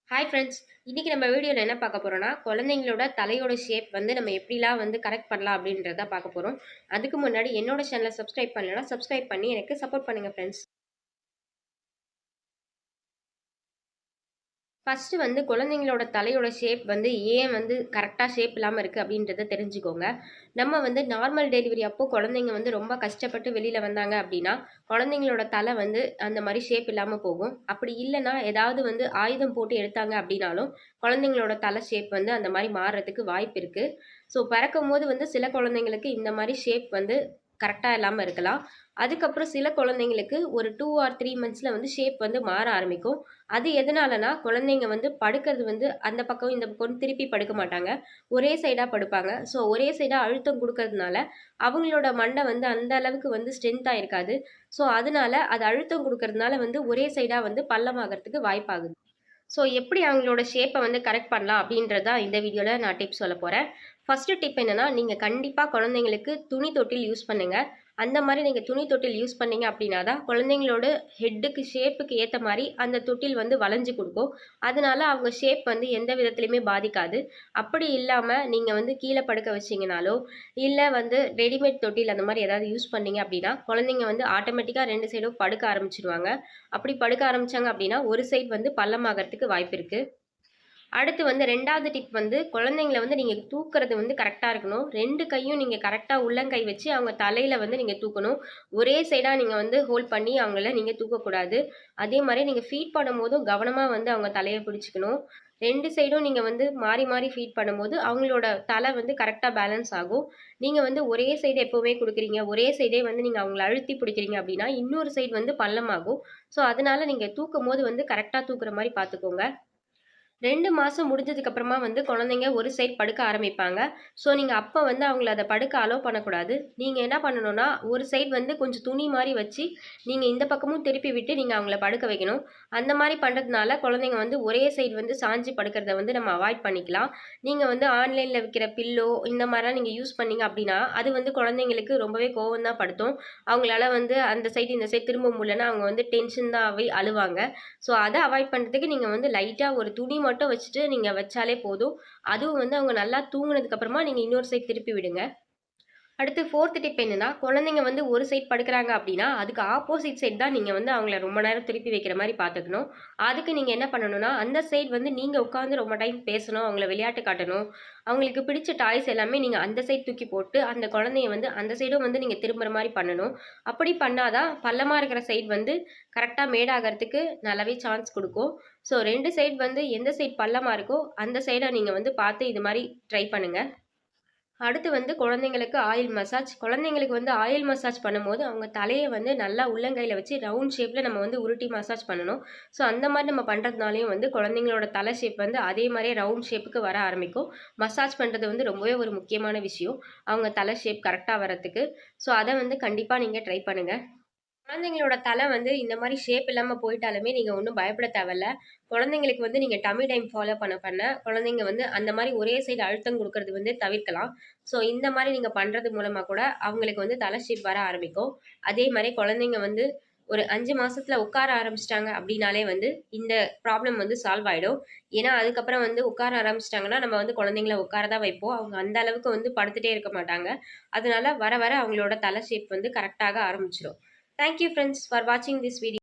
Hi friends. இன்னைக்கு நம்ம வீடியோவில் என்ன பார்க்க போறோம்னா, குழந்தைங்களோட தலையோட ஷேப் வந்து நம்ம எப்படிலாம் வந்து கரெக்ட் பண்ணலாம் அப்படின்றத பார்க்க போறோம். அதுக்கு முன்னாடி என்னோட சேனலை சப்ஸ்கிரைப் பண்ணலைன்னா சப்ஸ்கிரைப் பண்ணி எனக்கு சப்போர்ட் பண்ணுங்க ஃப்ரெண்ட்ஸ். ஃபர்ஸ்ட் வந்து குழந்தைங்களோட தலையோட ஷேப் வந்து ஏன் வந்து கரெக்டாக ஷேப் இல்லாமல் இருக்குது அப்படின்றத தெரிஞ்சுக்கோங்க. நம்ம வந்து நார்மல் டெலிவரி அப்போ குழந்தைங்க வந்து ரொம்ப கஷ்டப்பட்டு வெளியில் வந்தாங்க அப்படின்னா குழந்தைங்களோட தலை வந்து அந்த மாதிரி ஷேப் இல்லாமல் போகும். அப்படி இல்லைன்னா ஏதாவது வந்து ஆயுதம் போட்டு எடுத்தாங்க அப்படின்னாலும் குழந்தைங்களோட தலை ஷேப் வந்து அந்த மாதிரி மாறுறதுக்கு வாய்ப்பு இருக்குது. ஸோ பிறக்கும் போது வந்து சில குழந்தைங்களுக்கு இந்த மாதிரி ஷேப் வந்து கரெக்டாக இல்லாமல் இருக்கலாம். அதுக்கப்புறம் சில குழந்தைங்களுக்கு ஒரு 2 ஆர் 3 மந்த்ஸில் வந்து ஷேப் வந்து மாற ஆரம்பிக்கும். அது எதனாலனா, குழந்தைங்க வந்து படுக்கிறது வந்து அந்த பக்கம், இந்த பக்கம்னு திருப்பி படுக்க மாட்டாங்க. ஒரே சைடா படுப்பாங்க. ஸோ, ஒரே சைடா அழுத்தம் குடுக்கறதுனால, அவங்களோட மண்டை வந்து அந்த அளவுக்கு வந்து ஸ்ட்ரென்த்தா இருக்காது. ஸோ, அதனால அது அழுத்தம் குடுக்கறதுனால வந்து ஒரே சைடா வந்து பள்ளமாகறதுக்கு வாய்ப்பாகுது. ஸோ, எப்படி அவங்களோட ஷேப்ப வந்து கரெக்ட் பண்ணலாம் அப்படின்றது தான் இந்த வீடியோல நான் டிப்ஸ் சொல்லப் போறேன். ஃபர்ஸ்ட் டிப் என்னன்னா, நீங்க கண்டிப்பா குழந்தைங்களுக்கு துணி தொட்டில் யூஸ் பண்ணுங்க. அந்த மாரி நீங்க துணி தொட்டில் யூஸ் பண்ணீங்க அப்படின்னா தான், குழந்தைங்களோட ஹெட்டுக்கு ஷேப்புக்கு ஏத்த மாரி அந்த தொட்டில் வந்து வளைஞ்சு குடுக்கும். அதனால அவங்க ஷேப் வந்து எந்த விதத்திலயுமே பாதிக்காது. அப்படி இல்லாம நீங்க வந்து கீழ படுக்க வச்சீங்கனாலோ, இல்ல வந்து ரெடிமேட் தொட்டில் அந்த மாரி ஏதாவது யூஸ் பண்ணீங்க அப்படின்னா, குழந்தைங்க வந்து ஆட்டோமேட்டிக்கா 2 சைடும் படுக்க ஆரம்பிச்சுருவாங்க. அப்படி படுக்க ஆரம்பிச்சாங்க அப்படின்னா, ஒரு சைடு வந்து பள்ளமாகறதுக்கு வாய்ப்பு இருக்கு. அடுத்து வந்து 2வது டிப் வந்து குழந்தைங்கள வந்து நீங்க தூக்குறது வந்து கரெக்ட்டா இருக்கணும். 2 கையும் நீங்க கரெக்ட்டா உள்ளங்கை வச்சு அவங்க தலையில வந்து நீங்க தூக்கணும். ஒரே சைடா நீங்க வந்து ஹோல்ட் பண்ணி அவங்கள நீங்க தூக்கக்கூடாது. அதே மாரி நீங்க ஃபீட் பண்ணும்போதும் கவனமா வந்து அவங்க தலைய பிடிச்சுக்கணும். 2 சைடும் நீங்க வந்து மாறி மாறி ஃபீட் பண்ணும்போது அவங்களோட தலை வந்து கரெக்ட்டா பேலன்ஸ் ஆகும். நீங்க வந்து ஒரே சைடு எப்பவுமே குடுக்குறீங்க, ஒரே சைடே வந்து நீங்க அவங்கள அழுத்தி பிடிக்கிறீங்க அப்படின்னா, இன்னொரு சைடு வந்து பள்ளமாகும். ஸோ, அதனால நீங்க தூக்கும்போது வந்து கரெக்ட்டா தூக்குற மாரி பார்த்துக்கோங்க. 2 மாசம் முடிஞ்சதுக்கு அப்புறமா வந்து குழந்தைங்க ஒரு சைடு படுக்க ஆரம்பிப்பாங்க. ஸோ, நீங்க அப்ப வந்து அவங்கள அத படுக்க அலோ பண்ணக்கூடாது. நீங்க என்ன பண்ணணும்னா, ஒரு சைடு வந்து கொஞ்சம் துணி மாரி வச்சு, நீங்க இந்த பக்கமும் திருப்பி விட்டு நீங்க அவங்கள படுக்க வைக்கணும். அந்த மாரி பண்றதுனால குழந்தைங்க வந்து ஒரே சைடு வந்து சாஞ்சு படுக்கிறத வந்து நம்ம அவாய்ட் பண்ணிக்கலாம். நீங்க வந்து ஆன்லைன்ல விக்கிற பில்லோ இந்த மாரிலாம் நீங்க யூஸ் பண்ணீங்க அப்டின்னா, அது வந்து குழந்தைங்களுக்கு ரொம்பவே கோவம் தான் படுத்தும். அவங்களால வந்து அந்த சைடு, இந்த சைடு திரும்ப முடியலன்னா அவங்க வந்து டென்ஷன் தான் ஆவி அழுவாங்க. ஸோ, அத அவாய்ட் பண்றதுக்கு நீங்க வந்து லைட்டா ஒரு துணி மட்டும் வச்சுட்டு நீங்க வச்சாலே போதும். அதுவும் வந்து அவங்க நல்லா தூங்குனதுக்கு அப்புறமா நீங்க இன்னொரு சைட் திருப்பி விடுங்க. அடுத்து 4த் டிப் என்னன்னா, குழந்தைங்க வந்து ஒரு சைட் படுக்குறாங்க அப்டின்னா, அதுக்கு ஆப்போசிட் சைட் தான் நீங்க வந்து அவங்கள ரொம்ப நேரம் திருப்பி வைக்கிற மாரி பார்த்துக்கணும். அதுக்கு நீங்க என்ன பண்ணணும்னா, அந்த சைட் வந்து நீங்க உட்கார்ந்து ரொம்ப டைம் பேசணும், அவங்கள விளையாட்டு காட்டணும். அவங்களுக்கு பிடிச்ச டாய்ஸ் எல்லாமே நீங்க அந்த சைட் தூக்கி போட்டு, அந்த குழந்தைய வந்து அந்த சைடும் வந்து நீங்க திரும்புற மாரி பண்ணணும். அப்படி பண்ணா தான் பள்ளமா இருக்கிற சைட் வந்து கரெக்ட்டா மேடாகறதுக்கு நல்லாவே சான்ஸ் குடுக்கும். ஸோ 2 சைட் வந்து எந்த சைட் பள்ளமா இருக்கோ, அந்த சைட நீங்க வந்து பார்த்து இது மாரி ட்ரை பண்ணுங்க. அடுத்து வந்து குழந்தைங்களுக்கு ஆயில் மசாஜ். குழந்தைங்களுக்கு வந்து ஆயில் மசாஜ் பண்ணும்போது, அவங்க தலைய வந்து நல்லா உள்ளங்கையில வச்சு ரவுண்ட் ஷேப்ல நம்ம வந்து உருட்டி மசாஜ் பண்ணணும். ஸோ, அந்த மாரி நம்ம பண்றதுனாலயும் வந்து குழந்தைங்களோட தலை ஷேப் வந்து அதே மாரியே ரவுண்ட் ஷேப்புக்கு வர ஆரம்பிக்கும். மசாஜ் பண்றது வந்து ரொம்பவே ஒரு முக்கியமான விஷயம். அவங்க தலை ஷேப் கரெக்ட்டா வரதுக்கு. ஸோ, அத வந்து கண்டிப்பா நீங்க ட்ரை பண்ணுங்க. குழந்தைங்களோட தலை வந்து இந்த மாரி ஷேப் இல்லாம போயிட்டாலுமே நீங்க ஒண்ணும் பயப்பட தேவையில்ல. குழந்தைங்களுக்கு வந்து நீங்க டம்மி டைம் ஃபாலோ பண்ண குழந்தைங்க வந்து அந்த மாரி ஒரே சைடு அழுத்தம் குடுக்கறது வந்து தவிர்க்கலாம். ஸோ இந்த மாரி நீங்க பண்றது மூலமா கூட அவங்களுக்கு வந்து தலை ஷேப் வர ஆரம்பிக்கும். அதே மாரி குழந்தைங்க வந்து ஒரு 5 மாசத்துல உட்கார ஆரம்பிச்சுட்டாங்க அப்படின்னாலே வந்து இந்த ப்ராப்ளம் வந்து சால்வ் ஆயிடும். ஏன்னா அதுக்கப்புறம் வந்து உட்கார ஆரம்பிச்சுட்டாங்கன்னா, நம்ம வந்து குழந்தைங்கள உட்கார தான் வைப்போம். அவங்க அந்த அளவுக்கு வந்து படுத்துட்டே இருக்க மாட்டாங்க. அதனால வர வர அவங்களோட தலை ஷேப் வந்து கரெக்ட் ஆக ஆரம்பிச்சுரும். Thank you friends for watching this video.